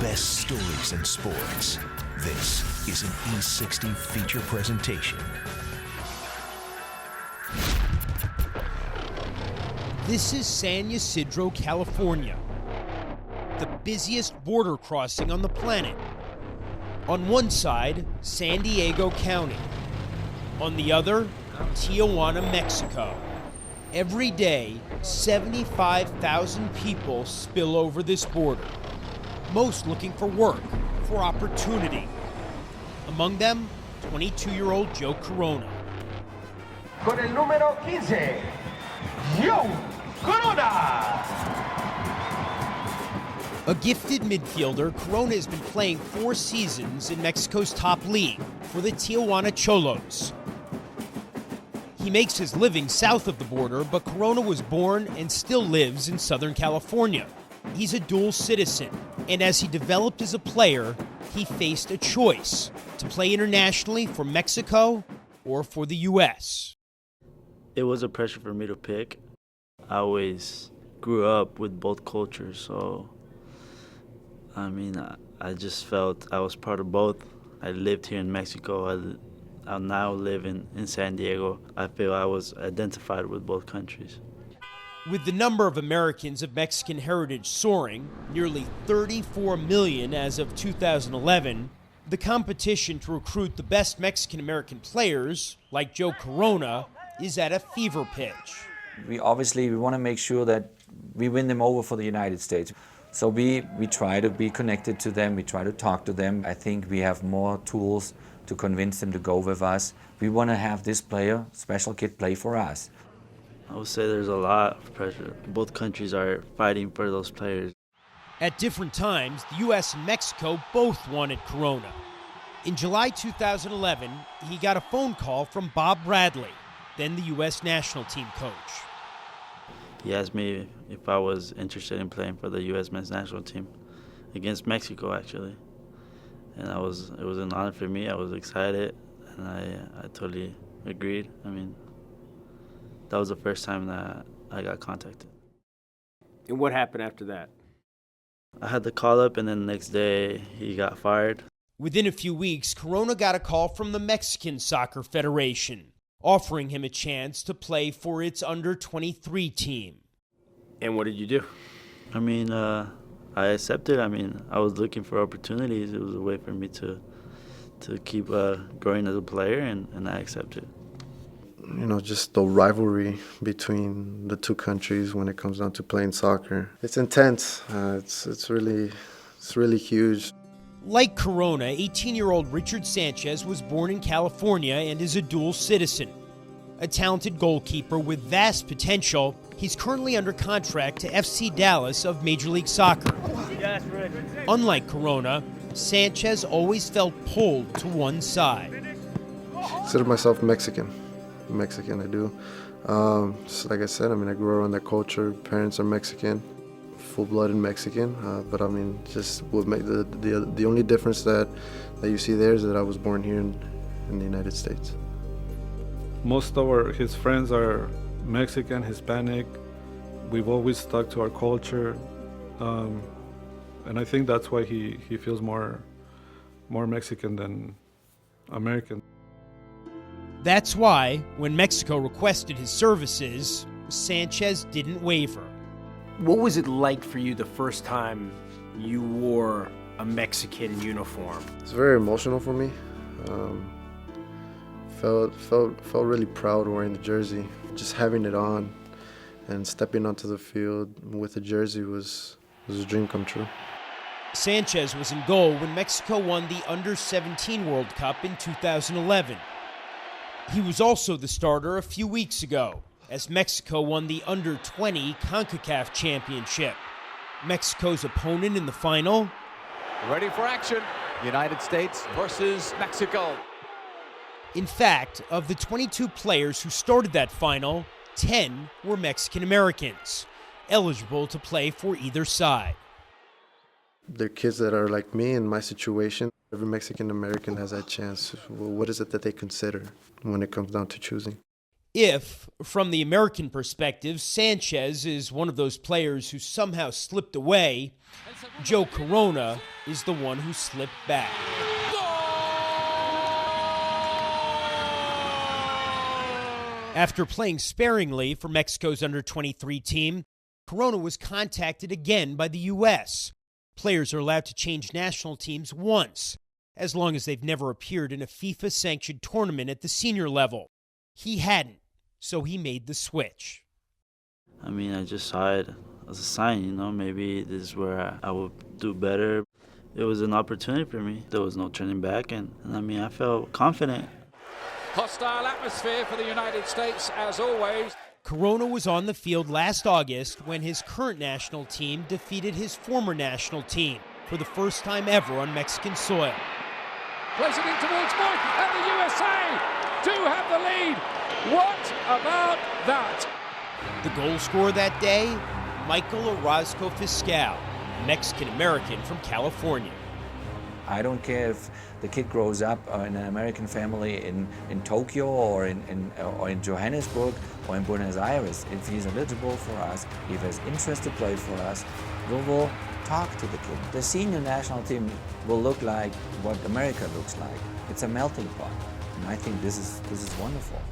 best stories in sports. This is an E60 feature presentation. This is San Ysidro, California, the busiest border crossing on the planet. On one side, San Diego County. On the other, Tijuana, Mexico. Every day, 75,000 people spill over this border, most looking for work, for opportunity. Among them, 22-year-old Joe Corona. Con el número 15, Joe Corona! A gifted midfielder, Corona has been playing 4 seasons in Mexico's top league for the Tijuana Xolos. He makes his living south of the border, but Corona was born and still lives in Southern California. He's a dual citizen, and as he developed as a player, he faced a choice to play internationally for Mexico or for the U.S. It was a pressure for me to pick. I always grew up with both cultures, so I just felt I was part of both. I lived here in Mexico. I now live in San Diego. I feel I was identified with both countries. With the number of Americans of Mexican heritage soaring, nearly 34 million as of 2011, the competition to recruit the best Mexican-American players, like Joe Corona, is at a fever pitch. We want to make sure that we win them over for the United States. So we try to be connected to them, we try to talk to them. I think we have more tools to convince them to go with us. We want to have this player, special kid, play for us. I would say there's a lot of pressure. Both countries are fighting for those players. At different times, the U.S. and Mexico both wanted Corona. In July 2011, he got a phone call from Bob Bradley, then the U.S. national team coach. He asked me if I was interested in playing for the U.S. men's national team against Mexico, actually. And it was an honor for me. I was excited, and I totally agreed. That was the first time that I got contacted. And what happened after that? I had the call up, and then the next day he got fired. Within a few weeks, Corona got a call from the Mexican Soccer Federation, offering him a chance to play for its under-23 team. And what did you do? I accepted. I was looking for opportunities. It was a way for me to keep growing as a player, and I accepted. Just the rivalry between the two countries when it comes down to playing soccer. It's intense. It's really huge. Like Corona, 18-year-old Richard Sanchez was born in California and is a dual citizen. A talented goalkeeper with vast potential, he's currently under contract to FC Dallas of Major League Soccer. Unlike Corona, Sanchez always felt pulled to one side. I consider myself Mexican, I do. So like I said, I grew around that culture. Parents are Mexican, full-blooded Mexican. But just what make the only difference that you see there is that I was born here in the United States. Most of his friends are Mexican, Hispanic. We've always stuck to our culture, and I think that's why he feels more Mexican than American. That's why, when Mexico requested his services, Sanchez didn't waver. What was it like for you the first time you wore a Mexican uniform? It's very emotional for me. Felt really proud wearing the jersey. Just having it on and stepping onto the field with the jersey was a dream come true. Sanchez was in goal when Mexico won the Under-17 World Cup in 2011. He was also the starter a few weeks ago as Mexico won the Under-20 CONCACAF Championship. Mexico's opponent in the final? Ready for action. United States versus Mexico. In fact, of the 22 players who started that final, 10 were Mexican Americans, eligible to play for either side. They're kids that are like me in my situation. Every Mexican American has that chance. Well, what is it that they consider when it comes down to choosing? If, from the American perspective, Sanchez is one of those players who somehow slipped away, Joe Corona is the one who slipped back. After playing sparingly for Mexico's under-23 team, Corona was contacted again by the U.S. Players are allowed to change national teams once, as long as they've never appeared in a FIFA-sanctioned tournament at the senior level. He hadn't, so he made the switch. I mean, I just saw it as a sign, maybe this is where I will do better. It was an opportunity for me. There was no turning back, and I mean, I felt confident. Hostile atmosphere for the United States, as always. Corona was on the field last August when his current national team defeated his former national team for the first time ever on Mexican soil. Plays it in towards Mike, and the USA do have the lead. What about that? The goal scorer that day, Michael Orozco Fiscal, Mexican-American from California. I don't care if the kid grows up in an American family in Tokyo or in Johannesburg or in Buenos Aires. If he's eligible for us, if he has interest to play for us, we will talk to the kid. The senior national team will look like what America looks like. It's a melting pot. And I think this is wonderful.